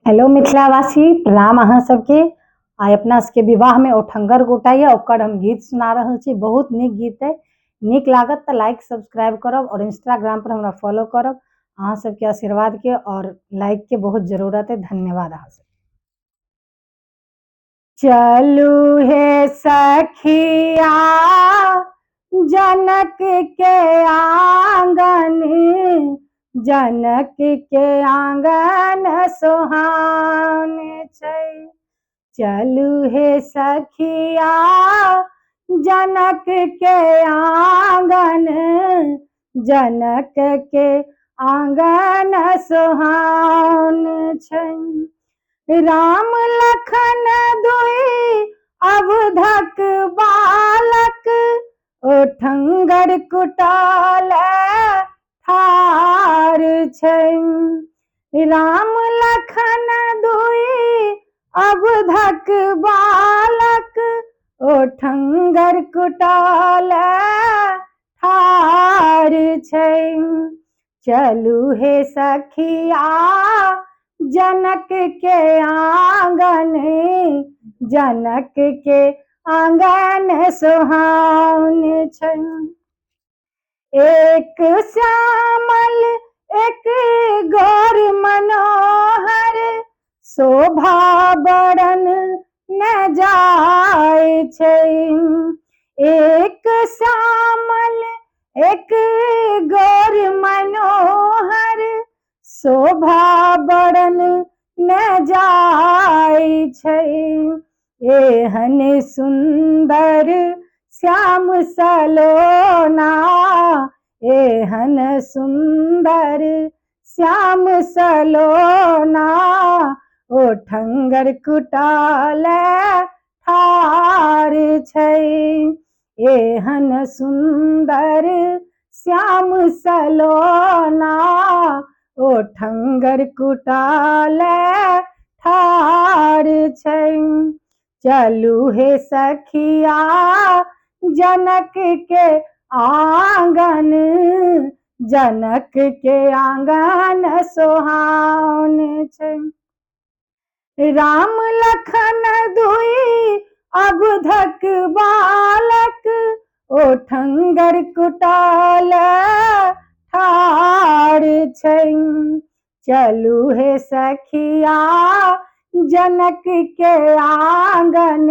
Hello मिथिलावासी, प्रणाम अहाँ सबके। आइ अपना सबके विवाह में ओठंगर गोटाइए ओकर हम गीत सुना रहल छी। बहुत नीक गीत है। नीक लागत तो लाइक सब्सक्राइब करब और इंस्टाग्राम पर हमरा फॉलो करब। अहाँ सबके आशीर्वाद के और लाइक के बहुत जरूरत है। धन्यवाद अहाँ सब। चलू हे सखिया जनक के आंगन, जनक के आंगन सोहान छै। चलू हे सखिया जनक के आंगन, जनक के आंगन सोहान छै। राम लखन दुई अवधक बालक, ओठंगर कुटाल ठार छै। राम लखन दुई अवधक बालक, ओठंगर कुटाल ठार छै। चलू हे सखिया जनक के आंगन, जनक के आंगन सोहान छै। एक श्यामल एक गौर मनोहर, शोभा बरन न जाय छै। एक श्यामल एक गौर मनोहर, शोभा बरन न जाय छै। एहन सुंदर श्याम सलोना, एहन सुंदर श्याम सलोना, ओठंगर कुटाल ठार छै। एहन सुंदर श्याम सलोना, ओठंगर कुटाल ठार छै। चलू हे सखिया जनक के आंगन, जनक के आंगन सोहान छै। राम लखन दुई अवधक बालक, ओठंगर कुटाल ठार छै। चलू हे सखिया जनक के आंगन,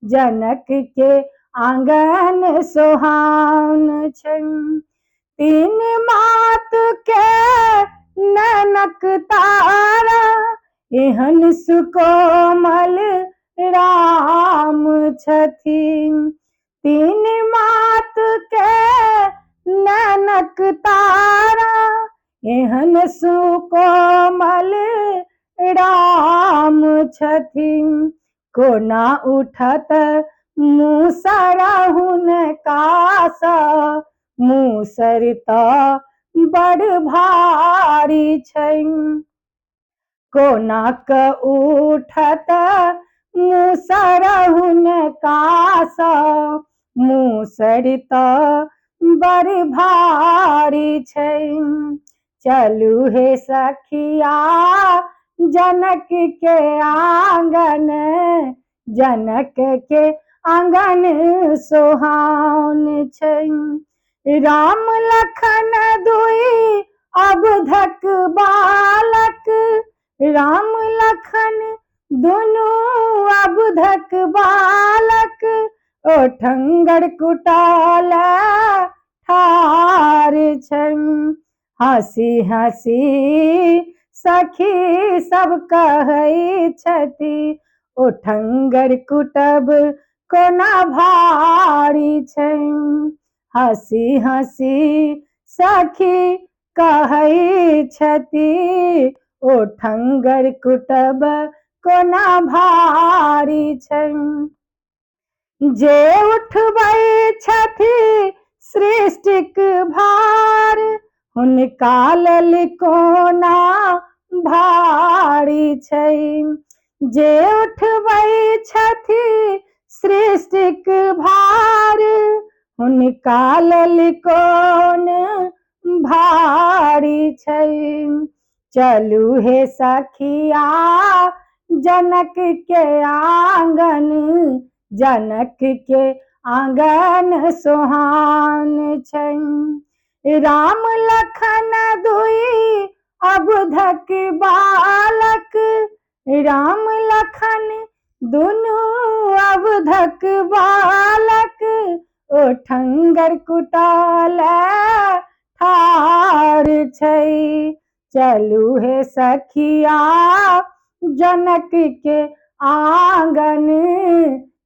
जनक के आंगन सोहान छै। तीन मात के नैनक तारा, एहन सुकोमल राम छथिन। तीन मात के नैनक तारा, एहन सुकोमल राम छथिन। कोना उठत मूसर हुनका सँ, मूसर तऽ बड़ भारी छै। कोना क उठत मूसर हुनका सँ, मूसर तऽ बड़ भारी छै। चलू हे सखिया जनक के आंगन, जनक के आंगन सोहान छै। राम लखन दुई अवधक बालक, राम लखन दुनू अवधक बालक, ओठंगर कुटाल ठार छै। हँसी हँसी सखी सब कहै छथि, ओठंगर कुटब कोना भारी छै। हँसी हँसी सखी कहै छथि, ओठंगर कुटब कोना भारी छै। जे उठबै छथि सृष्टिक भार, हुनका लेल कोना भारी छै। जे उठबै छथि सृष्टिक भार, हुनका लेल कोन भारी छै। चलू हे सखिया जनक के आंगन, जनक के आंगन सुहान छै। राम लखन दुई अबुधक बालक, राम लखन दुनू अबुधक बालक, ओठंगर कुटाल ठार छै। चलू हे सखिया जनक के आंगन,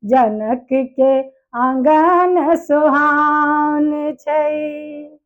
जनक के आंगन सुहान छै।